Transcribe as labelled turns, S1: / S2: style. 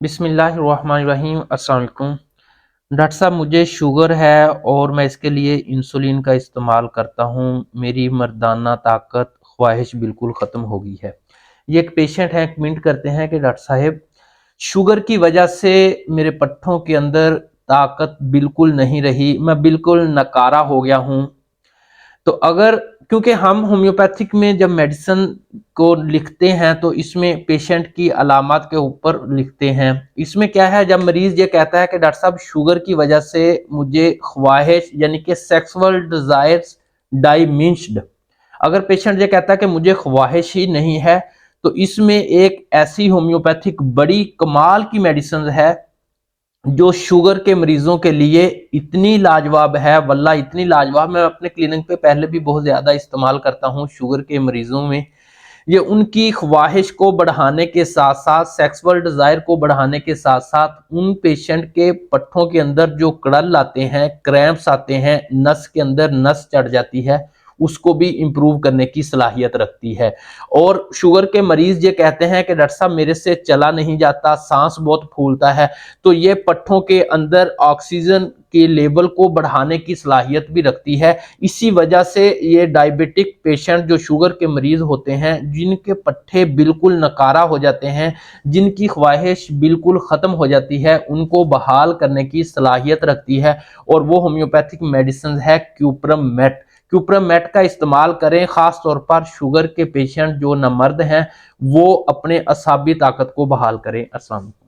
S1: बिस्मिल्लाहिर्रहमानिर्रहीम। अस्सलाम वालेकुम। डॉक्टर साहब, मुझे शुगर है और मैं इसके लिए इंसुलिन का इस्तेमाल करता हूँ। मेरी मर्दाना ताकत ख्वाहिश बिल्कुल ख़त्म हो गई है। ये एक पेशेंट है, कमेंट करते हैं कि डॉक्टर साहब, शुगर की वजह से मेरे पट्ठों के अंदर ताकत बिल्कुल नहीं रही, मैं बिल्कुल नकारा हो गया हूँ। तो अगर, क्योंकि हम होम्योपैथिक में जब मेडिसिन को लिखते हैं तो इसमें पेशेंट की अलामत के ऊपर लिखते हैं। इसमें क्या है, जब मरीज ये कहता है कि डॉक्टर साहब शुगर की वजह से मुझे ख्वाहिश यानी कि सेक्सुअल डिजायर्स डाइमिंश्ड, अगर पेशेंट ये कहता है कि मुझे ख्वाहिश ही नहीं है, तो इसमें एक ऐसी होम्योपैथिक बड़ी कमाल की मेडिसिन है जो शुगर के मरीजों के लिए इतनी लाजवाब है, वल्ला इतनी लाजवाब। मैं अपने क्लिनिक पे पहले भी बहुत ज्यादा इस्तेमाल करता हूँ शुगर के मरीजों में। ये उनकी ख्वाहिश को बढ़ाने के साथ साथ, सेक्सुअल डिजायर को बढ़ाने के साथ साथ, उन पेशेंट के पट्ठों के अंदर जो कड़ल आते हैं, क्रैम्प्स आते हैं, नस के अंदर नस चढ़ जाती है, उसको भी इंप्रूव करने की सलाहियत रखती है। और शुगर के मरीज ये कहते हैं कि डॉक्टर साहब मेरे से चला नहीं जाता, सांस बहुत फूलता है, तो ये पट्ठों के अंदर ऑक्सीजन के लेवल को बढ़ाने की सलाहियत भी रखती है। इसी वजह से ये डायबिटिक पेशेंट जो शुगर के मरीज होते हैं, जिनके पट्ठे बिल्कुल नकारा हो जाते हैं, जिनकी ख्वाहिश बिल्कुल खत्म हो जाती है, उनको बहाल करने की सलाहियत रखती है। और वो होम्योपैथिक मेडिसिन है क्यूप्रम मेट। क्यूप्रम मेट का इस्तेमाल करें, खास तौर पर शुगर के पेशेंट जो नमर्द हैं, वो अपने असाबी ताकत को बहाल करें। अस्सलाम वालेकुम।